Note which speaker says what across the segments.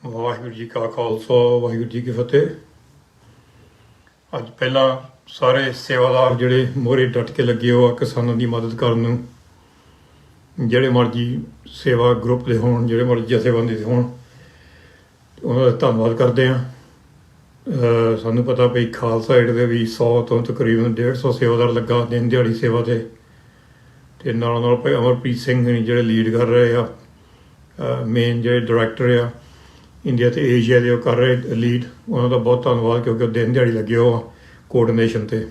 Speaker 1: ਵਾਹਿਗੁਰੂ ਜੀ ਕਾ ਖਾਲਸਾ ਵਾਹਿਗੁਰੂ ਜੀ ਕੀ ਫਤਿਹ। ਅੱਜ ਪਹਿਲਾਂ ਸਾਰੇ ਸੇਵਾਦਾਰ ਜਿਹੜੇ ਮੋਹਰੇ ਡਟ ਕੇ ਲੱਗੇ ਹੋ ਆ ਕਿਸਾਨਾਂ ਦੀ ਮਦਦ ਕਰਨ ਨੂੰ, ਜਿਹੜੇ ਮਰਜ਼ੀ ਸੇਵਾ ਗਰੁੱਪ ਦੇ ਹੋਣ, ਜਿਹੜੇ ਮਰਜ਼ੀ ਜਥੇਬੰਦੀ ਦੇ ਹੋਣ, ਉਹਨਾਂ ਦਾ ਧੰਨਵਾਦ ਕਰਦੇ ਹਾਂ। ਸਾਨੂੰ ਪਤਾ ਵੀ ਖਾਲਸਾ ਏਡ ਦੇ ਵੀ 100 ਤੋਂ ਤਕਰੀਬਨ 150 ਸੇਵਾਦਾਰ ਲੱਗਾ ਦਿਨ ਦਿਹਾੜੀ ਸੇਵਾ 'ਤੇ, ਅਤੇ ਨਾਲ ਨਾਲ ਭਾਈ ਅਮਰਪ੍ਰੀਤ ਸਿੰਘ ਜਿਹੜੇ ਲੀਡ ਕਰ ਰਹੇ ਆ, ਮੇਨ ਜਿਹੜੇ ਡਾਇਰੈਕਟਰ ਆ ਇੰਡੀਆ ਅਤੇ ਏਸ਼ੀਆ ਦੇ, ਉਹ ਕਰ ਰਹੇ ਲੀਡ। ਉਹਨਾਂ ਦਾ ਬਹੁਤ ਧੰਨਵਾਦ, ਕਿਉਂਕਿ ਉਹ ਦਿਨ ਦਿਹਾੜੀ ਲੱਗੇ ਹੋ ਆ ਕੋਆਰਡੀਨੇਸ਼ਨ 'ਤੇ।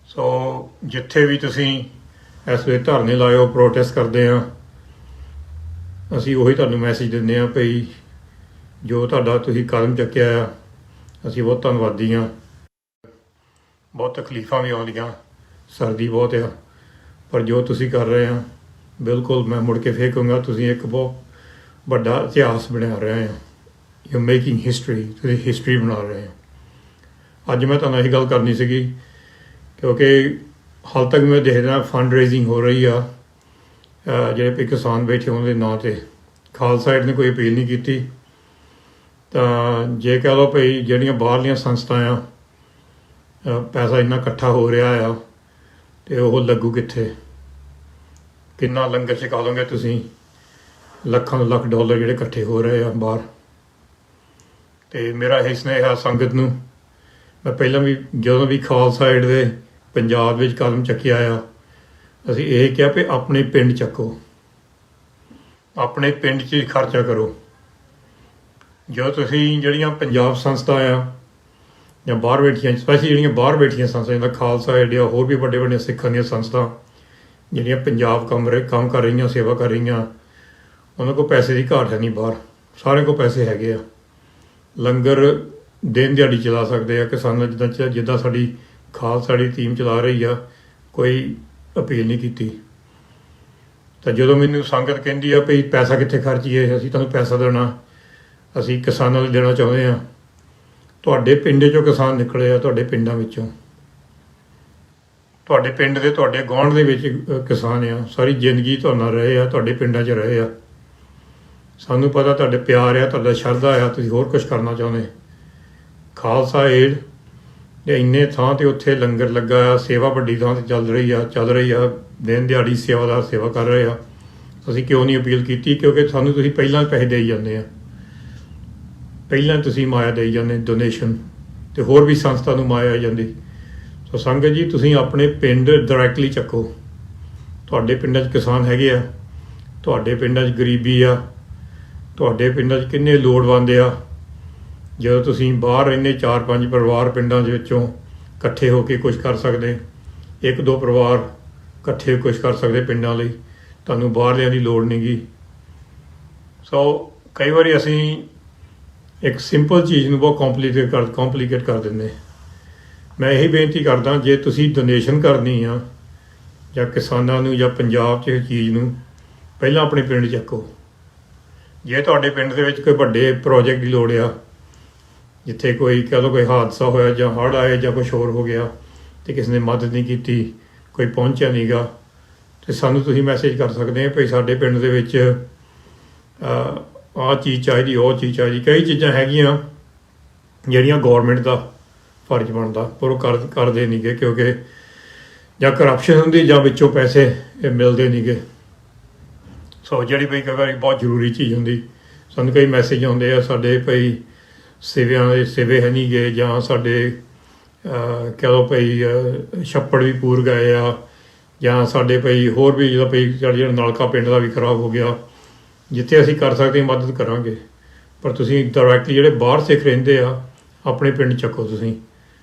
Speaker 1: ਸੋ ਜਿੱਥੇ ਵੀ ਤੁਸੀਂ ਇਸ ਵੇਲੇ ਧਰਨੇ ਲਾਏ ਹੋ, ਪ੍ਰੋਟੈਸਟ ਕਰਦੇ ਹਾਂ, ਅਸੀਂ ਉਹੀ ਤੁਹਾਨੂੰ ਮੈਸੇਜ ਦਿੰਦੇ ਹਾਂ ਭਈ ਜੋ ਤੁਹਾਡਾ ਤੁਸੀਂ ਕਦਮ ਚੱਕਿਆ ਆ, ਅਸੀਂ ਬਹੁਤ ਧੰਨਵਾਦੀ ਹਾਂ। ਬਹੁਤ ਤਕਲੀਫਾਂ ਵੀ ਆਉਂਦੀਆਂ, ਸਰਦੀ ਬਹੁਤ ਆ, ਪਰ ਜੋ ਤੁਸੀਂ ਕਰ ਰਹੇ ਆ ਬਿਲਕੁਲ ਮੈਂ ਮੁੜ ਕੇ ਫੇਰ ਕਹੂੰਗਾ, ਤੁਸੀਂ ਇੱਕ ਬਹੁਤ ਵੱਡਾ ਇਤਿਹਾਸ ਬਣਾ ਰਹੇ ਆ। ਯੂ ਮੇਕਿੰਗ ਹਿਸਟਰੀ, ਤੁਸੀਂ ਹਿਸਟਰੀ ਬਣਾ ਰਹੇ ਹੋ। ਅੱਜ ਮੈਂ ਤੁਹਾਨੂੰ ਇਹੀ ਗੱਲ ਕਰਨੀ ਸੀਗੀ, ਕਿਉਂਕਿ ਹਾਲ ਤੱਕ ਮੈਂ ਦੇਖਦਾ ਫੰਡ ਰੇਜ਼ਿੰਗ ਹੋ ਰਹੀ ਆ, ਜਿਹੜੇ ਵੀ ਕਿਸਾਨ ਬੈਠੇ ਉਹਨਾਂ ਦੇ ਨਾਂ 'ਤੇ। ਖਾਲਸਾ ਏਡ ਨੇ ਕੋਈ ਅਪੀਲ ਨਹੀਂ ਕੀਤੀ, ਤਾਂ ਜੇ ਕਹਿ ਲਓ ਭਈ ਜਿਹੜੀਆਂ ਬਾਹਰਲੀਆਂ ਸੰਸਥਾ ਆ, ਪੈਸਾ ਇੰਨਾ ਇਕੱਠਾ ਹੋ ਰਿਹਾ ਆ, ਅਤੇ ਉਹ ਲੱਗੂ ਕਿੱਥੇ? ਕਿੰਨਾ ਲੰਗਰ ਛਕਾ ਲਓਗੇ ਤੁਸੀਂ? ਲੱਖਾਂ ਲੱਖ ਡਾਲਰ ਜਿਹੜੇ ਇਕੱਠੇ ਹੋ ਰਹੇ ਆ ਬਾਹਰ। ਅਤੇ ਮੇਰਾ ਇਹ ਸੁਨੇਹਾ ਸੰਗਤ ਨੂੰ, ਮੈਂ ਪਹਿਲਾਂ ਵੀ ਜਦੋਂ ਵੀ ਖਾਲਸਾ ਏਡ ਦੇ ਪੰਜਾਬ ਵਿੱਚ ਕਦਮ ਚੱਕਿਆ ਆ, ਅਸੀਂ ਇਹ ਕਿਹਾ ਵੀ ਆਪਣੇ ਪਿੰਡ ਚੱਕੋ, ਆਪਣੇ ਪਿੰਡ 'ਚ ਖਰਚਾ ਕਰੋ। ਜੋ ਤੁਸੀਂ ਜਿਹੜੀਆਂ ਪੰਜਾਬ ਸੰਸਥਾ ਆ ਜਾਂ ਬਾਹਰ ਬੈਠੀਆਂ, ਸਪੈਸ਼ਲੀ ਜਿਹੜੀਆਂ ਬਾਹਰ ਬੈਠੀਆਂ ਸੰਸਥਾ, ਜਿੱਦਾਂ ਖਾਲਸਾ ਏਡ ਆ, ਹੋਰ ਵੀ ਵੱਡੇ ਵੱਡੇ ਸਿੱਖਾਂ ਦੀਆਂ ਸੰਸਥਾ ਜਿਹੜੀਆਂ ਪੰਜਾਬ ਕੰਮ ਕਰ ਰਹੀਆਂ, ਸੇਵਾ ਕਰ ਰਹੀਆਂ, ਉਹਨਾਂ ਕੋਲ ਪੈਸੇ ਦੀ ਘਾਟ ਹੈ ਨਹੀਂ। ਬਾਹਰ ਸਾਰਿਆਂ ਕੋਲ ਪੈਸੇ ਹੈਗੇ ਆ, ਲੰਗਰ ਦਿਨ ਦਿਹਾੜੀ ਚਲਾ ਸਕਦੇ ਆ। ਕਿਸਾਨਾਂ ਜਿੱਦਾਂ ਸਾਡੀ ਖਾਲਸਾ ਦੀ ਟੀਮ ਚਲਾ ਰਹੀ ਆ, ਕੋਈ ਅਪੀਲ ਨਹੀਂ ਕੀਤੀ। ਤਾਂ ਜਦੋਂ ਮੈਨੂੰ ਸੰਗਤ ਕਹਿੰਦੀ ਆ ਵੀ ਪੈਸਾ ਕਿੱਥੇ ਖਰਚੀਏ, ਅਸੀਂ ਤੁਹਾਨੂੰ ਪੈਸਾ ਦੇਣਾ, ਅਸੀਂ ਕਿਸਾਨਾਂ ਨੂੰ ਦੇਣਾ ਚਾਹੁੰਦੇ ਹਾਂ। ਤੁਹਾਡੇ ਪਿੰਡ 'ਚੋਂ ਕਿਸਾਨ ਨਿਕਲੇ ਆ, ਤੁਹਾਡੇ ਪਿੰਡਾਂ ਵਿੱਚੋਂ, ਤੁਹਾਡੇ ਪਿੰਡ ਦੇ, ਤੁਹਾਡੇ ਗੁਆਂਢ ਦੇ ਵਿੱਚ ਕਿਸਾਨ ਆ, ਸਾਰੀ ਜ਼ਿੰਦਗੀ ਤੁਹਾਡੇ ਨਾਲ ਰਹੇ ਆ, ਤੁਹਾਡੇ ਪਿੰਡਾਂ 'ਚ ਰਹੇ ਆ। ਸਾਨੂੰ ਪਤਾ ਤੁਹਾਡੇ ਪਿਆਰ ਆ, ਤੁਹਾਡਾ ਸ਼ਰਧਾ ਆ, ਤੁਸੀਂ ਹੋਰ ਕੁਛ ਕਰਨਾ ਚਾਹੁੰਦੇ। ਖਾਲਸਾ ਏਡ ਦੇ ਇੰਨੇ ਥਾਂ 'ਤੇ ਉੱਥੇ ਲੰਗਰ ਲੱਗਾ ਆ, ਸੇਵਾ ਵੱਡੀ ਥਾਂ 'ਤੇ ਚੱਲ ਰਹੀ ਆ, ਦਿਨ ਦਿਹਾੜੀ ਸੇਵਾਦਾਰ ਸੇਵਾ ਕਰ ਰਹੇ ਆ। ਅਸੀਂ ਕਿਉਂ ਨਹੀਂ ਅਪੀਲ ਕੀਤੀ? ਕਿਉਂਕਿ ਸਾਨੂੰ ਤੁਸੀਂ ਪਹਿਲਾਂ ਪੈਸੇ ਦੇਈ ਜਾਂਦੇ ਆ, ਪਹਿਲਾਂ ਤੁਸੀਂ ਮਾਇਆ ਦੇਈ ਜਾਂਦੇ ਡੋਨੇਸ਼ਨ, ਅਤੇ ਹੋਰ ਵੀ ਸੰਸਥਾ ਨੂੰ ਮਾਇਆ ਆ ਜਾਂਦੀ। ਸੋ ਸੰਗਤ ਜੀ, ਤੁਸੀਂ ਆਪਣੇ ਪਿੰਡ ਡਾਇਰੈਕਟਲੀ ਚੱਕੋ। ਤੁਹਾਡੇ ਪਿੰਡਾਂ 'ਚ ਕਿਸਾਨ ਹੈਗੇ ਆ, ਤੁਹਾਡੇ ਪਿੰਡਾਂ 'ਚ ਗਰੀਬੀ ਆ, ਤੁਹਾਡੇ ਪਿੰਡਾਂ 'ਚ ਕਿੰਨੇ ਲੋੜਵੰਦ ਆ। ਜਦੋਂ ਤੁਸੀਂ ਬਾਹਰ ਰਹਿੰਦੇ, 4-5 ਪਰਿਵਾਰ ਪਿੰਡਾਂ ਦੇ ਵਿੱਚੋਂ ਇਕੱਠੇ ਹੋ ਕੇ ਕੁਛ ਕਰ ਸਕਦੇ, 1-2 ਪਰਿਵਾਰ ਇਕੱਠੇ ਕੁਛ ਕਰ ਸਕਦੇ ਪਿੰਡਾਂ ਲਈ, ਤੁਹਾਨੂੰ ਬਾਹਰਲਿਆਂ ਦੀ ਲੋੜ ਨਹੀਂ ਗੀ। ਸੋ ਕਈ ਵਾਰੀ ਅਸੀਂ ਇੱਕ ਸਿੰਪਲ ਚੀਜ਼ ਨੂੰ ਬਹੁਤ ਕੰਪਲੀਕੇਟ ਕਰ ਦਿੰਦੇ। ਮੈਂ ਇਹੀ ਬੇਨਤੀ ਕਰਦਾ, ਜੇ ਤੁਸੀਂ ਡੋਨੇਸ਼ਨ ਕਰਨੀ ਆ ਜਾਂ ਕਿਸਾਨਾਂ ਨੂੰ ਜਾਂ ਪੰਜਾਬ 'ਚ ਇਸ ਚੀਜ਼ ਨੂੰ, ਪਹਿਲਾਂ ਆਪਣੇ ਪਿੰਡ ਚੱਕੋ। ਜੇ ਤੁਹਾਡੇ ਪਿੰਡ ਦੇ ਵਿੱਚ ਕੋਈ ਵੱਡੇ ਪ੍ਰੋਜੈਕਟ ਦੀ ਲੋੜ ਆ, ਜਿੱਥੇ ਕੋਈ ਕਹਿ ਲਓ ਕੋਈ ਹਾਦਸਾ ਹੋਇਆ ਜਾਂ ਹੜ੍ਹ ਆਏ ਜਾਂ ਕੁਛ ਹੋਰ ਹੋ ਗਿਆ, ਅਤੇ ਕਿਸੇ ਨੇ ਮਦਦ ਨਹੀਂ ਕੀਤੀ, ਕੋਈ ਪਹੁੰਚਿਆ ਨਹੀਂ ਗਾ, ਅਤੇ ਸਾਨੂੰ ਤੁਸੀਂ ਮੈਸੇਜ ਕਰ ਸਕਦੇ ਆ ਭਈ ਸਾਡੇ ਪਿੰਡ ਦੇ ਵਿੱਚ ਆਹ ਚੀਜ਼ ਚਾਹੀਦੀ, ਉਹ ਚੀਜ਼ ਚਾਹੀਦੀ। ਕਈ ਚੀਜ਼ਾਂ ਹੈਗੀਆਂ ਜਿਹੜੀਆਂ ਗੌਰਮੈਂਟ ਦਾ ਫਰਜ਼ ਬਣਦਾ, ਪਰ ਉਹ ਕਰਦੇ ਨਹੀਂ ਗੇ, ਕਿਉਂਕਿ ਜਾਂ ਕਰਪਸ਼ਨ ਹੁੰਦੀ ਜਾਂ ਵਿੱਚੋਂ ਪੈਸੇ ਇਹ ਮਿਲਦੇ ਨਹੀਂ ਗੇ। ਸੋ ਜਿਹੜੀ ਭਈ ਕਈ ਵਾਰੀ ਬਹੁਤ ਜ਼ਰੂਰੀ ਚੀਜ਼ ਹੁੰਦੀ, ਸਾਨੂੰ ਕਈ ਮੈਸੇਜ ਆਉਂਦੇ ਆ, ਸਾਡੇ ਭਈ ਸੇਵੇ ਹੈ ਨਹੀਂ ਗੇ, ਜਾਂ ਸਾਡੇ ਕਹਿ ਲਓ ਭਈ ਛੱਪੜ ਵੀ ਪੂਰ ਗਏ ਆ, ਜਾਂ ਸਾਡੇ ਭਈ ਹੋਰ ਵੀ ਜਿਹੜਾ ਭਈ ਜਿਹੜਾ ਨਲਕਾ ਪਿੰਡ ਦਾ ਵੀ ਖਰਾਬ ਹੋ ਗਿਆ। ਜਿੱਥੇ ਅਸੀਂ ਕਰ ਸਕਦੇ ਹਾਂ ਮਦਦ ਕਰਾਂਗੇ, ਪਰ ਤੁਸੀਂ ਡਾਇਰੈਕਟਲੀ ਜਿਹੜੇ ਬਾਹਰ ਸਿੱਖ ਰਹਿੰਦੇ ਆ, ਆਪਣੇ ਪਿੰਡ ਚੱਕੋ ਤੁਸੀਂ।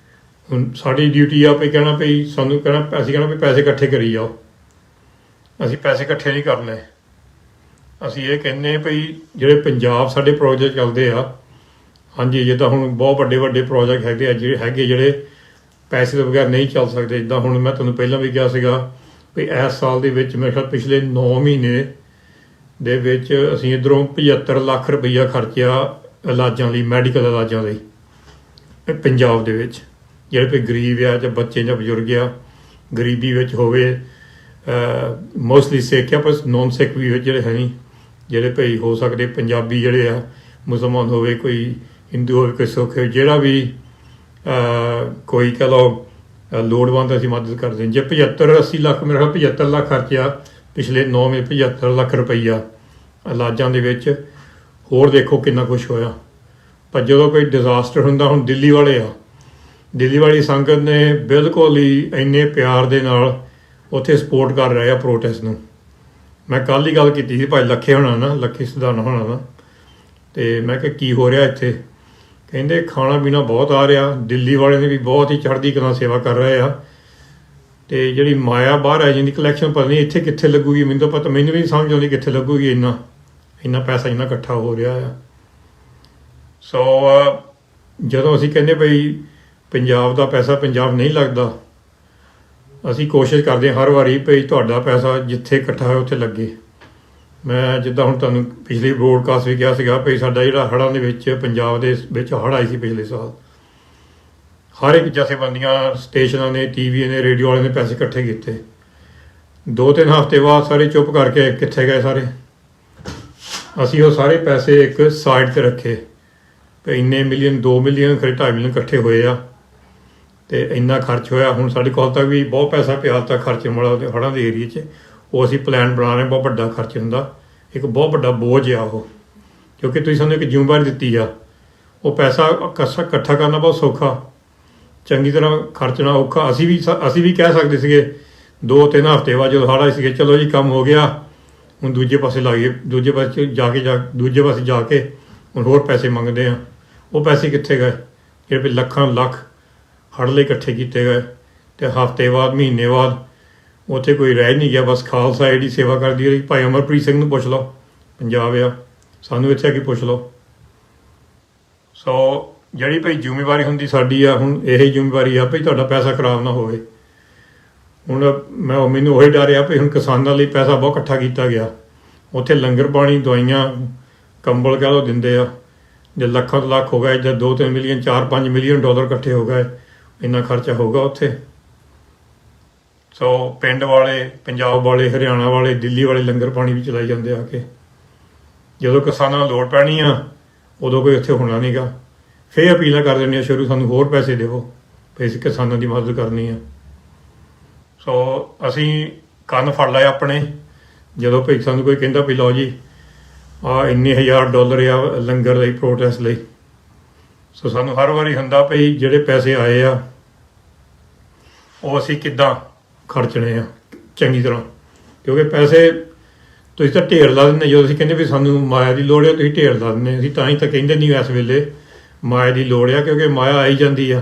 Speaker 1: ਹੁਣ ਸਾਡੀ ਡਿਊਟੀ ਆ ਵੀ ਕਹਿਣਾ ਭਈ ਸਾਨੂੰ ਅਸੀਂ ਕਹਿਣਾ ਵੀ ਪੈਸੇ ਇਕੱਠੇ ਕਰੀ ਜਾਓ। ਅਸੀਂ ਪੈਸੇ ਇਕੱਠੇ ਨਹੀਂ ਕਰਨੇ, ਅਸੀਂ ਇਹ ਕਹਿੰਦੇ ਭਈ ਜਿਹੜੇ ਪੰਜਾਬ ਸਾਡੇ ਪ੍ਰੋਜੈਕਟ ਚੱਲਦੇ ਆ, ਹਾਂਜੀ, ਜਿੱਦਾਂ ਹੁਣ ਬਹੁਤ ਵੱਡੇ ਵੱਡੇ ਪ੍ਰੋਜੈਕਟ ਹੈਗੇ ਆ, ਜਿਹੜੇ ਪੈਸੇ ਤੋਂ ਬਗੈਰ ਨਹੀਂ ਚੱਲ ਸਕਦੇ। ਜਿੱਦਾਂ ਹੁਣ ਮੈਂ ਤੁਹਾਨੂੰ ਪਹਿਲਾਂ ਵੀ ਕਿਹਾ ਸੀਗਾ ਵੀ ਇਸ ਸਾਲ ਦੇ ਵਿੱਚ ਮੇਰੇ ਖਿਆਲ ਪਿਛਲੇ 9 ਮਹੀਨੇ ਦੇ ਵਿੱਚ ਅਸੀਂ ਇੱਧਰੋਂ 75 ਲੱਖ ਰੁਪਈਆ ਖਰਚਿਆ ਇਲਾਜਾਂ ਲਈ, ਮੈਡੀਕਲ ਇਲਾਜਾਂ ਲਈ ਪੰਜਾਬ ਦੇ ਵਿੱਚ। ਜਿਹੜੇ ਕੋਈ ਗਰੀਬ ਆ ਜਾਂ ਬੱਚੇ ਜਾਂ ਬਜ਼ੁਰਗ ਆ, ਗਰੀਬੀ ਵਿੱਚ ਹੋਵੇ, ਮੋਸਟਲੀ ਸਿੱਖ ਆ, ਪਰ ਨੋਨ ਸਿੱਖ ਵੀ ਜਿਹੜੇ ਹੈ ਨਹੀਂ, ਜਿਹੜੇ ਭਈ ਹੋ ਸਕਦੇ ਪੰਜਾਬੀ ਜਿਹੜੇ ਆ, ਮੁਸਲਮਾਨ ਹੋਵੇ, ਕੋਈ ਹਿੰਦੂ ਹੋਵੇ, ਕੋਈ ਸਿੱਖ ਹੋਵੇ, ਜਿਹੜਾ ਵੀ ਕੋਈ ਕਹਿ ਲਓ ਲੋੜਵੰਦ ਅਸੀਂ ਮਦਦ ਕਰਦੇ ਹਾਂ। ਜੇ 75-80 ਲੱਖ, ਮੇਰਾ ਖਿਆਲ 75 ਲੱਖ ਖਰਚਿਆ ਪਿਛਲੇ 9 ਮਹੀਨੇ, 75 ਲੱਖ ਰੁਪਈਆ ਇਲਾਜਾਂ ਦੇ ਵਿੱਚ। ਹੋਰ ਦੇਖੋ ਕਿੰਨਾ ਕੁਛ ਹੋਇਆ। ਪਰ ਜਦੋਂ ਕੋਈ ਡਿਜ਼ਾਸਟਰ ਹੁੰਦਾ, ਹੁਣ ਦਿੱਲੀ ਵਾਲੇ ਆ, ਦਿੱਲੀ ਵਾਲੀ ਸੰਗਤ ਨੇ ਬਿਲਕੁਲ ਹੀ ਇੰਨੇ ਪਿਆਰ ਦੇ ਨਾਲ ਉੱਥੇ ਸਪੋਰਟ ਕਰ ਰਹੇ ਆ ਪ੍ਰੋਟੈਸਟ ਨੂੰ। ਮੈਂ ਕੱਲ੍ਹ ਹੀ ਗੱਲ ਕੀਤੀ ਸੀ ਭਾਈ ਲੱਖੇ ਹੋਣਾ ਨਾਲ, ਲੱਖੇ ਸਿਧਾਣਾ ਹੋਣਾ ਨਾਲ, ਅਤੇ ਮੈਂ ਕਿਹਾ ਕੀ ਹੋ ਰਿਹਾ ਇੱਥੇ। ਕਹਿੰਦੇ ਖਾਣਾ ਪੀਣਾ ਬਹੁਤ ਆ ਰਿਹਾ, ਦਿੱਲੀ ਵਾਲੇ ਨੇ ਵੀ ਬਹੁਤ ਹੀ ਚੜ੍ਹਦੀ ਕਲਾ ਸੇਵਾ ਕਰ ਰਹੇ ਆ, ਅਤੇ ਜਿਹੜੀ ਮਾਇਆ ਬਾਹਰ ਆ ਜਾਂਦੀ ਕਲੈਕਸ਼ਨ ਪਤਾ ਨਹੀਂ ਇੱਥੇ ਕਿੱਥੇ ਲੱਗੂਗੀ। ਮੈਨੂੰ ਤਾਂ ਪਤਾ, ਮੈਨੂੰ ਵੀ ਨਹੀਂ ਸਮਝ ਆਉਂਦੀ ਕਿੱਥੇ ਲੱਗੂਗੀ। ਇੰਨਾ ਪੈਸਾ ਇੰਨਾ ਇਕੱਠਾ ਹੋ ਰਿਹਾ ਆ। ਸੋ ਜਦੋਂ ਅਸੀਂ ਕਹਿੰਦੇ ਬਈ ਪੰਜਾਬ ਦਾ ਪੈਸਾ ਪੰਜਾਬ ਨਹੀਂ ਲੱਗਦਾ, ਅਸੀਂ ਕੋਸ਼ਿਸ਼ ਕਰਦੇ ਹਾਂ ਹਰ ਵਾਰੀ ਭਈ ਤੁਹਾਡਾ ਪੈਸਾ ਜਿੱਥੇ ਇਕੱਠਾ ਹੋਇਆ ਉੱਥੇ ਲੱਗੇ। ਮੈਂ ਜਿੱਦਾਂ ਹੁਣ ਤੁਹਾਨੂੰ ਪਿਛਲੀ ਬ੍ਰੋਡਕਾਸਟ ਵੀ ਕਿਹਾ ਸੀਗਾ ਭਈ ਸਾਡਾ ਜਿਹੜਾ ਹੜ੍ਹਾਂ ਦੇ ਵਿੱਚ, ਪੰਜਾਬ ਦੇ ਵਿੱਚ ਹੜ੍ਹ ਆਈ ਸੀ ਪਿਛਲੇ ਸਾਲ, ਹਰ ਇੱਕ ਜਥੇਬੰਦੀਆਂ, ਸਟੇਸ਼ਨਾਂ ਨੇ, TV ਨੇ, ਰੇਡੀਓ ਵਾਲਿਆਂ ਨੇ ਪੈਸੇ ਇਕੱਠੇ ਕੀਤੇ। 2-3 ਹਫ਼ਤੇ ਬਾਅਦ ਸਾਰੇ ਚੁੱਪ ਕਰਕੇ ਕਿੱਥੇ ਗਏ ਸਾਰੇ। ਅਸੀਂ ਉਹ ਸਾਰੇ ਪੈਸੇ ਇੱਕ ਸਾਈਡ 'ਤੇ ਰੱਖੇ ਭਈ ਇੰਨੇ ਮਿਲੀਅਨ, 2 ਮਿਲੀਅਨ, ਖਰੇ 2.5 ਮਿਲੀਅਨ ਇਕੱਠੇ ਹੋਏ ਆ ਅਤੇ ਇੰਨਾ ਖਰਚ ਹੋਇਆ। ਹੁਣ ਸਾਡੇ ਕੋਲ ਤੱਕ ਵੀ ਬਹੁਤ ਪੈਸਾ ਪਿਆ ਤੱਕ ਖਰਚਣ ਵਾਲਾ ਹੜ੍ਹਾਂ ਦੇ ਏਰੀਏ 'ਚ। ਉਹ ਅਸੀਂ ਪਲਾਨ ਬਣਾ ਰਹੇ, ਬਹੁਤ ਵੱਡਾ ਖਰਚ ਹੁੰਦਾ, ਇੱਕ ਬਹੁਤ ਵੱਡਾ ਬੋਝ ਆ ਉਹ, ਕਿਉਂਕਿ ਤੁਸੀਂ ਸਾਨੂੰ ਇੱਕ ਜ਼ਿੰਮੇਵਾਰੀ ਦਿੱਤੀ ਆ। ਉਹ ਪੈਸਾ ਇਕੱਠਾ ਕਰਨਾ ਬਹੁਤ ਸੌਖਾ, ਚੰਗੀ ਤਰ੍ਹਾਂ ਖਰਚਣਾ ਔਖਾ। ਅਸੀਂ ਵੀ ਕਹਿ ਸਕਦੇ ਸੀਗੇ 2-3 ਹਫ਼ਤੇ ਬਾਅਦ ਜਦੋਂ ਹੜ੍ਹ ਆਏ ਸੀਗੇ, ਚਲੋ ਜੀ ਕੰਮ ਹੋ ਗਿਆ, ਹੁਣ ਦੂਜੇ ਪਾਸੇ ਲਾਈਏ, ਦੂਜੇ ਪਾਸੇ ਜਾ ਕੇ ਹੁਣ ਹੋਰ ਪੈਸੇ ਮੰਗਦੇ ਆ। ਉਹ ਪੈਸੇ ਕਿੱਥੇ ਗਏ ਜਿਹੜੇ ਲੱਖਾਂ ਲੱਖ ਹੜ੍ਹ ਲਈ ਇਕੱਠੇ ਕੀਤੇ ਗਏ। ਅਤੇ ਹਫ਼ਤੇ ਬਾਅਦ, ਮਹੀਨੇ ਬਾਅਦ ਉੱਥੇ ਕੋਈ ਰਹਿ ਨਹੀਂ ਗਿਆ। ਬਸ ਖਾਲਸਾ ਏਡ ਹੀ ਸੇਵਾ ਕਰਦੀ ਰਹੀ। ਭਾਈ ਅਮਰਪ੍ਰੀਤ ਸਿੰਘ ਨੂੰ ਪੁੱਛ ਲਓ, ਪੰਜਾਬ ਆ, ਸਾਨੂੰ ਇੱਥੇ ਆ ਕੇ ਪੁੱਛ ਲਓ। ਸੋ ਜਿਹੜੀ ਭਾਈ ਜ਼ਿੰਮੇਵਾਰੀ ਹੁੰਦੀ ਸਾਡੀ ਆ, ਹੁਣ ਇਹ ਜ਼ਿੰਮੇਵਾਰੀ ਆ ਭਈ ਤੁਹਾਡਾ ਪੈਸਾ ਖਰਾਬ ਨਾ ਹੋਵੇ। ਹੁਣ ਮੈਨੂੰ ਉਹੀ ਡਰ ਆ ਭਈ ਹੁਣ ਕਿਸਾਨਾਂ ਲਈ ਪੈਸਾ ਬਹੁਤ ਇਕੱਠਾ ਕੀਤਾ ਗਿਆ, ਉੱਥੇ ਲੰਗਰ ਪਾਣੀ, ਦਵਾਈਆਂ, ਕੰਬਲ ਕਹਿ ਲਓ ਦਿੰਦੇ ਆ। ਜੇ ਲੱਖਾਂ ਤੋਂ ਲੱਖ ਹੋ ਗਏ, ਜਾਂ 2-3 ਮਿਲੀਅਨ, 4-5 ਮਿਲੀਅਨ ਡਾਲਰ ਇਕੱਠੇ ਹੋ ਗਏ, ਇੰਨਾ ਖਰਚਾ ਹੋਊਗਾ ਉੱਥੇ। ਸੋ ਪਿੰਡ ਵਾਲੇ, ਪੰਜਾਬ ਵਾਲੇ, ਹਰਿਆਣਾ ਵਾਲੇ, ਦਿੱਲੀ ਵਾਲੇ ਲੰਗਰ ਪਾਣੀ ਵੀ ਚਲਾਈ ਜਾਂਦੇ ਆ ਕੇ। ਜਦੋਂ ਕਿਸਾਨਾਂ ਨੂੰ ਲੋੜ ਪੈਣੀ ਆ ਉਦੋਂ ਕੋਈ ਉੱਥੇ ਹੋਣਾ ਨਹੀਂ ਗਾ, ਫਿਰ ਅਪੀਲਾਂ ਕਰ ਦਿੰਦੇ ਆ ਸ਼ੁਰੂ, ਸਾਨੂੰ ਹੋਰ ਪੈਸੇ ਦੇਵੋ, ਫਿਰ ਅਸੀਂ ਕਿਸਾਨਾਂ ਦੀ ਮਦਦ ਕਰਨੀ ਆ। ਸੋ ਅਸੀਂ ਕੰਨ ਫੜ ਲਏ ਆਪਣੇ, ਜਦੋਂ ਭਈ ਸਾਨੂੰ ਕੋਈ ਕਹਿੰਦਾ ਵੀ ਲਓ ਜੀ ਆਹ ਇੰਨੇ ਹਜ਼ਾਰ ਡਾਲਰ ਆ ਲੰਗਰ ਲਈ, ਪ੍ਰੋਟੈਸਟ ਲਈ। ਸੋ ਸਾਨੂੰ ਹਰ ਵਾਰੀ ਹੁੰਦਾ ਭਈ ਜਿਹੜੇ ਪੈਸੇ ਆਏ ਆ ਉਹ ਅਸੀਂ ਕਿੱਦਾਂ ਖਰਚਣੇ ਆ ਚੰਗੀ ਤਰ੍ਹਾਂ, ਕਿਉਂਕਿ ਪੈਸੇ ਤੁਸੀਂ ਤਾਂ ਢੇਰ ਲਾ ਦਿੰਦੇ। ਜਦੋਂ ਅਸੀਂ ਕਹਿੰਦੇ ਵੀ ਸਾਨੂੰ ਮਾਇਆ ਦੀ ਲੋੜ ਆ, ਤੁਸੀਂ ਢੇਰ ਲਾ ਦਿੰਦੇ। ਅਸੀਂ ਤਾਂ ਹੀ ਤਾਂ ਕਹਿੰਦੇ ਨਹੀਂ ਇਸ ਵੇਲੇ ਮਾਇਆ ਦੀ ਲੋੜ ਆ, ਕਿਉਂਕਿ ਮਾਇਆ ਆਈ ਜਾਂਦੀ ਆ।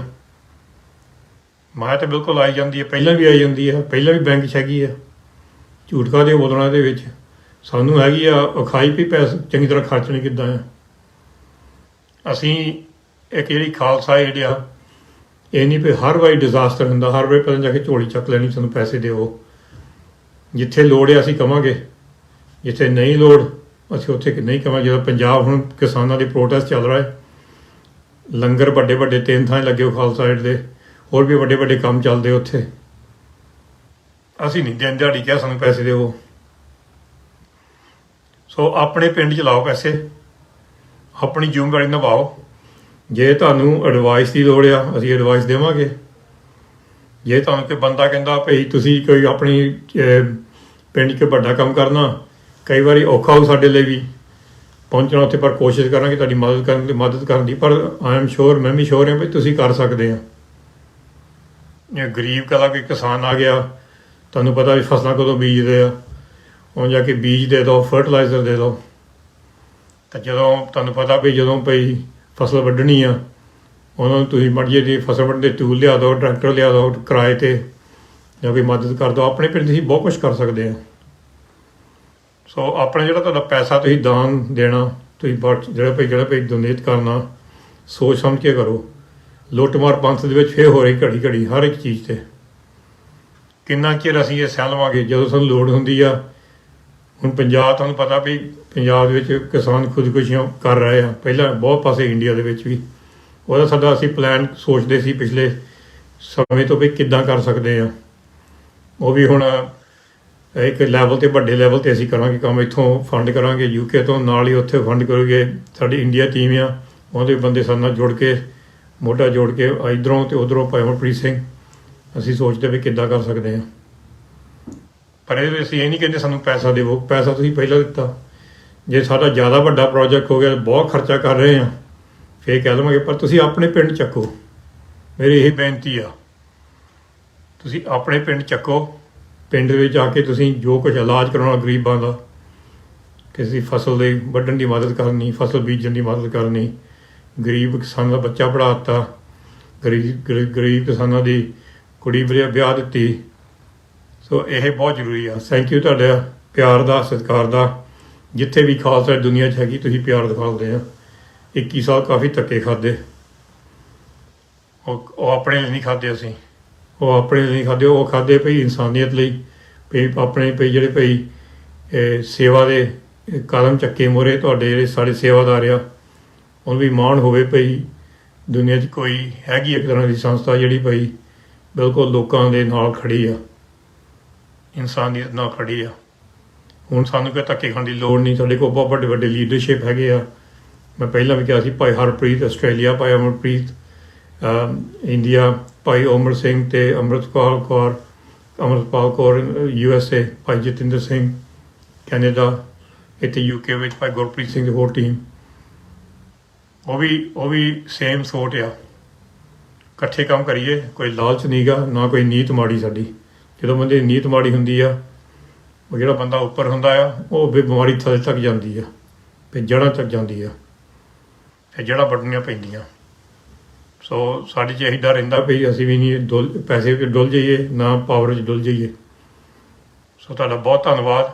Speaker 1: ਮਾਇਆ ਤਾਂ ਬਿਲਕੁਲ ਆਈ ਜਾਂਦੀ ਹੈ, ਪਹਿਲਾਂ ਵੀ ਆਈ ਜਾਂਦੀ ਆ, ਪਹਿਲਾਂ ਵੀ ਬੈਂਕ 'ਚ ਹੈਗੀ ਆ। ਝੂਠ ਕਾਹਦੇ ਬੋਲਣਾ ਦੇ ਵਿੱਚ, ਸਾਨੂੰ ਹੈਗੀ ਆ ਔਖਾਈ ਵੀ ਪੈਸੇ ਚੰਗੀ ਤਰ੍ਹਾਂ ਖਰਚਣੇ ਕਿੱਦਾਂ ਆ। ਅਸੀਂ ਇੱਕ ਜਿਹੜੀ ਖਾਲਸਾ ਏਡ ਆ, ਇਹ ਨਹੀਂ ਵੀ ਹਰ ਵਾਰੀ ਡਿਜ਼ਾਸਟਰ ਹੁੰਦਾ, ਹਰ ਵਾਰੀ ਪਹਿਲਾਂ ਜਾ ਕੇ ਝੋਲੀ ਚੱਕ ਲੈਣੀ, ਸਾਨੂੰ ਪੈਸੇ ਦਿਓ। ਜਿੱਥੇ ਲੋੜ ਆ ਅਸੀਂ ਕਵਾਂਗੇ, ਜਿੱਥੇ ਨਹੀਂ ਲੋੜ ਅਸੀਂ ਉੱਥੇ ਨਹੀਂ ਕਵਾਂਗੇ। ਜਦੋਂ ਪੰਜਾਬ ਹੁਣ ਕਿਸਾਨਾਂ ਦੀ ਪ੍ਰੋਟੈਸਟ ਚੱਲ ਰਿਹਾ ਹੈ, ਲੰਗਰ ਵੱਡੇ 3 ਥਾਂ ਲੱਗੇ ਹੋ ਖਾਲਸਾ ਏਡ ਦੇ, ਹੋਰ ਵੀ ਵੱਡੇ ਕੰਮ ਚੱਲਦੇ ਉੱਥੇ। ਅਸੀਂ ਨਹੀਂ ਦਿਨ ਦਿਹਾੜੀ ਕਿਹਾ ਸਾਨੂੰ ਪੈਸੇ ਦਿਓ। ਸੋ ਆਪਣੇ ਪਿੰਡ 'ਚ ਲਾਓ ਪੈਸੇ, ਆਪਣੀ ਜ਼ਿੰਮੇਵਾਰੀ ਨਿਭਾਓ। ਜੇ ਤੁਹਾਨੂੰ ਐਡਵਾਈਸ ਦੀ ਲੋੜ ਆ ਅਸੀਂ ਐਡਵਾਈਸ ਦੇਵਾਂਗੇ। ਜੇ ਤੁਹਾਨੂੰ ਕੋਈ ਬੰਦਾ ਕਹਿੰਦਾ ਭਈ ਤੁਸੀਂ ਕੋਈ ਆਪਣੀ ਪਿੰਡ 'ਚ ਵੱਡਾ ਕੰਮ ਕਰਨਾ, ਕਈ ਵਾਰੀ ਔਖਾ ਹੋ ਸਾਡੇ ਲਈ ਵੀ ਪਹੁੰਚਣਾ ਉੱਥੇ, ਪਰ ਕੋਸ਼ਿਸ਼ ਕਰਾਂਗੇ ਤੁਹਾਡੀ ਮਦਦ ਕਰਨ ਦੀ। ਪਰ ਆਈ ਐਮ ਸ਼ੋਰ, ਮੈਂ ਵੀ ਸ਼ੋਰ ਹਾਂ ਵੀ ਤੁਸੀਂ ਕਰ ਸਕਦੇ ਆ। ਜੇ ਗਰੀਬ ਕਲਾ ਕੋਈ ਕਿਸਾਨ ਆ ਗਿਆ, ਤੁਹਾਨੂੰ ਪਤਾ ਵੀ ਫਸਲਾਂ ਕਦੋਂ ਬੀਜਦੇ ਆ, ਉਹ ਜਾ ਕੇ ਬੀਜ ਦੇ ਦਿਓ, ਫਰਟੀਲਾਈਜ਼ਰ ਦੇ ਦਿਓ। ਤਾਂ ਜਦੋਂ ਤੁਹਾਨੂੰ ਪਤਾ ਵੀ ਜਦੋਂ ਭਈ ਫਸਲ ਵੱਢਣੀ ਆ, ਉਹਨਾਂ ਨੂੰ ਤੁਸੀਂ ਮਰਜ਼ੀ ਦੀ ਫਸਲ ਵੱਢਣ ਦੇ ਟੂਲ ਲਿਆ ਦਿਓ, ਟਰੈਕਟਰ ਲਿਆ ਦਿਓ ਕਿਰਾਏ 'ਤੇ, ਜਾਂ ਕੋਈ ਮਦਦ ਕਰ ਦਿਓ। ਆਪਣੇ ਪਿੰਡ 'ਚ ਅਸੀਂ ਬਹੁਤ ਕੁਛ ਕਰ ਸਕਦੇ ਹਾਂ। ਸੋ ਆਪਣਾ ਜਿਹੜਾ ਤੁਹਾਡਾ ਪੈਸਾ ਤੁਸੀਂ ਦਾਨ ਦੇਣਾ, ਤੁਸੀਂ ਜਿਹੜਾ ਭਈ ਡੋਨੇਟ ਕਰਨਾ, ਸੋਚ ਸਮਝ ਕੇ ਕਰੋ। ਲੁੱਟਮਾਰ ਪੰਥ ਦੇ ਵਿੱਚ ਫੇਰ ਹੋ ਰਹੀ ਘੜੀ ਹਰ ਇੱਕ ਚੀਜ਼ 'ਤੇ। ਕਿੰਨਾ ਚਿਰ ਅਸੀਂ ਇਹ ਸਹਿ ਲਵਾਂਗੇ ਜਦੋਂ ਸਾਨੂੰ ਲੋੜ ਹੁੰਦੀ ਆ। ਹੁਣ ਪੰਜਾਬ, ਤੁਹਾਨੂੰ ਪਤਾ ਵੀ ਪੰਜਾਬ ਦੇ ਵਿੱਚ ਕਿਸਾਨ ਖੁਦਕੁਸ਼ੀਆਂ ਕਰ ਰਹੇ ਆ, ਪਹਿਲਾਂ ਬਹੁਤ ਪਾਸੇ ਇੰਡੀਆ ਦੇ ਵਿੱਚ ਵੀ। ਉਹਦਾ ਸਾਡਾ ਅਸੀਂ ਪਲਾਨ ਸੋਚਦੇ ਸੀ ਪਿਛਲੇ ਸਮੇਂ ਤੋਂ ਵੀ ਕਿੱਦਾਂ ਕਰ ਸਕਦੇ ਆ। ਉਹ ਵੀ ਹੁਣ ਇੱਕ ਲੈਵਲ ਤੇ ਵੱਡੇ ਲੈਵਲ ਤੇ ਅਸੀਂ ਕਰਾਂਗੇ ਕੰਮ। ਇੱਥੋਂ ਫੰਡ ਕਰਾਂਗੇ UK ਤੋਂ, ਨਾਲ ਹੀ ਉੱਥੇ ਫੰਡ ਕਰੋਗੇ। ਸਾਡੀ ਇੰਡੀਆ ਟੀਮ ਆ, ਉਹਦੇ ਬੰਦੇ ਸਾਡੇ ਨਾਲ ਜੁੜ ਕੇ ਮੋਢਾ ਜੋੜ ਕੇ ਇੱਧਰੋਂ ਤੇ ਉੱਧਰੋਂ ਭਾਈ ਅਮਰਪ੍ਰੀਤ ਸਿੰਘ ਅਸੀਂ ਸੋਚਦੇ ਵੀ ਕਿੱਦਾਂ ਕਰ ਸਕਦੇ ਹਾਂ। ਪਰ ਇਹ ਅਸੀਂ ਇਹ ਨਹੀਂ ਕਹਿੰਦੇ ਸਾਨੂੰ ਪੈਸਾ ਦੇਵੋ, ਪੈਸਾ ਤੁਸੀਂ ਪਹਿਲਾਂ ਦਿੱਤਾ। ਜੇ ਸਾਡਾ ਜ਼ਿਆਦਾ ਵੱਡਾ ਪ੍ਰੋਜੈਕਟ ਹੋ ਗਿਆ, ਬਹੁਤ ਖਰਚਾ ਕਰ ਰਹੇ ਹਾਂ, ਫਿਰ ਕਹਿ ਦੇਵਾਂਗੇ, ਪਰ ਤੁਸੀਂ ਆਪਣੇ ਪਿੰਡ ਚੱਕੋ। ਮੇਰੀ ਇਹ ਬੇਨਤੀ ਆ, ਤੁਸੀਂ ਆਪਣੇ ਪਿੰਡ ਚੱਕੋ। ਪਿੰਡ ਦੇ ਵਿੱਚ ਆ ਕੇ ਤੁਸੀਂ ਜੋ ਕੁਝ ਇਲਾਜ ਕਰਾਉਣਾ ਗਰੀਬਾਂ ਦਾ, ਕਿਸੇ ਫਸਲ ਦੇ ਵੱਢਣ ਦੀ ਮਦਦ ਕਰਨੀ, ਫਸਲ ਬੀਜਣ ਦੀ ਮਦਦ ਕਰਨੀ, ਗਰੀਬ ਕਿਸਾਨਾਂ ਦਾ ਬੱਚਾ ਪੜ੍ਹਾ ਦਿੱਤਾ, ਗਰੀਬ ਕਿਸਾਨਾਂ ਦੀ ਕੁੜੀ ਵਿਆਹ ਦਿੱਤੀ। ਸੋ ਇਹ ਬਹੁਤ ਜ਼ਰੂਰੀ ਆ। ਥੈਂਕ ਯੂ ਤੁਹਾਡਾ ਪਿਆਰ ਦਾ, ਸਤਿਕਾਰ ਦਾ। ਜਿੱਥੇ ਵੀ ਖਾਲਸਾ ਦੁਨੀਆ 'ਚ ਹੈਗੀ, ਤੁਸੀਂ ਪਿਆਰ ਦਿਖਾਉਂਦੇ ਆ। 21 ਸਾਲ ਕਾਫੀ ਧੱਕੇ ਖਾਦੇ, ਉਹ ਆਪਣੇ ਲਈ ਨਹੀਂ ਖਾਦੇ ਅਸੀਂ, ਉਹ ਆਪਣੇ ਲਈ ਨਹੀਂ ਖਾਦੇ, ਉਹ ਖਾਦੇ ਭਈ ਇਨਸਾਨੀਅਤ ਲਈ, ਭਈ ਆਪਣੇ ਭਈ ਜਿਹੜੇ ਭਈ ਸੇਵਾ ਦੇ ਕਦਮ ਚੱਕੇ ਮੋਰੇ ਤੁਹਾਡੇ ਜਿਹੜੇ ਸਾਡੇ ਸੇਵਾਦਾਰ ਆ, ਉਹਨੂੰ ਵੀ ਮਾਣ ਹੋਵੇ ਭਈ ਦੁਨੀਆ 'ਚ ਕੋਈ ਹੈਗੀ ਇੱਕ ਤਰ੍ਹਾਂ ਦੀ ਸੰਸਥਾ ਜਿਹੜੀ ਭਈ ਬਿਲਕੁਲ ਲੋਕਾਂ ਦੇ ਨਾਲ ਖੜੀ ਆ, ਇਨਸਾਨੀਅਤ ਨਾਲ ਖੜੀ ਆ। ਹੁਣ ਸਾਨੂੰ ਕੋਈ ਧੱਕੇ ਖਾਣ ਦੀ ਲੋੜ ਨਹੀਂ। ਸਾਡੇ ਕੋਲ ਬਹੁਤ ਵੱਡੇ ਵੱਡੇ ਲੀਡਰਸ਼ਿਪ ਹੈਗੇ ਆ। ਮੈਂ ਪਹਿਲਾਂ ਵੀ ਕਿਹਾ ਸੀ, ਭਾਈ ਹਰਪ੍ਰੀਤ ਆਸਟ੍ਰੇਲੀਆ, ਭਾਈ ਅਮਰਪ੍ਰੀਤ ਇੰਡੀਆ, ਭਾਈ ਓਮਰ ਸਿੰਘ ਤੇ ਅੰਮ੍ਰਿਤਪਾਲ ਕੌਰ USA, ਭਾਈ ਜਤਿੰਦਰ ਸਿੰਘ ਕੈਨੇਡਾ, ਇੱਥੇ UK ਵਿੱਚ ਭਾਈ ਗੁਰਪ੍ਰੀਤ ਸਿੰਘ ਦੀ ਹੋਰ ਟੀਮ, ਉਹ ਵੀ ਸੇਮ ਸੋਚ ਆ। ਇਕੱਠੇ ਕੰਮ ਕਰੀਏ, ਕੋਈ ਲਾਲਚ ਨਹੀਂ ਗਾ, ਨਾ ਕੋਈ ਨੀਤ ਮਾੜੀ ਸਾਡੀ। ਜਦੋਂ ਬੰਦੇ ਦੀ ਨੀਤ ਮਾੜੀ ਹੁੰਦੀ ਆ, ਉਹ ਜਿਹੜਾ ਬੰਦਾ ਉੱਪਰ ਹੁੰਦਾ ਆ, ਉਹ ਵੀ ਬਿਮਾਰੀ ਥੱਲੇ ਤੱਕ ਜਾਂਦੀ ਆ, ਫਿਰ ਜੜ੍ਹਾਂ ਤੱਕ ਜਾਂਦੀ ਆ, ਫਿਰ ਜੜ੍ਹਾਂ ਵੱਢਣੀਆਂ ਪੈਂਦੀਆਂ। ਸੋ ਸਾਡੇ 'ਚ ਇਹੀ ਡਰ ਰਹਿੰਦਾ ਵੀ ਅਸੀਂ ਵੀ ਨਹੀਂ ਪੈਸੇ ਵਿੱਚ ਡੁੱਲ ਜਾਈਏ, ਨਾ ਪਾਵਰ 'ਚ ਡੁੱਲ ਜਾਈਏ। ਸੋ ਤੁਹਾਡਾ ਬਹੁਤ ਧੰਨਵਾਦ।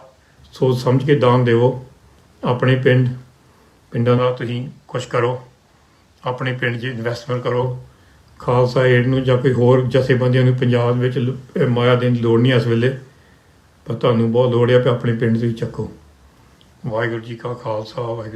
Speaker 1: ਸੋਚ ਸਮਝ ਕੇ ਦਾਨ ਦਿਓ। ਆਪਣੇ ਪਿੰਡਾਂ ਦਾ ਤੁਸੀਂ ਕੁਛ ਕਰੋ, ਆਪਣੇ ਪਿੰਡ 'ਚ ਇਨਵੈਸਟਮੈਂਟ ਕਰੋ। ਖਾਲਸਾ ਏਡ ਨੂੰ ਜਾਂ ਕੋਈ ਹੋਰ ਜਥੇਬੰਦੀਆਂ ਨੂੰ ਪੰਜਾਬ ਵਿੱਚ ਮਾਇਆ ਦੇਣ ਦੀ ਲੋੜ ਨਹੀਂ ਇਸ ਵੇਲੇ, ਪਰ ਤੁਹਾਨੂੰ ਬਹੁਤ ਲੋੜ ਆ ਕਿ ਆਪਣੇ ਪਿੰਡ 'ਚ ਚੱਕੋ। ਵਾਹਿਗੁਰੂ ਜੀ ਕਾ ਖਾਲਸਾ, ਵਾਹਿਗੁਰੂ।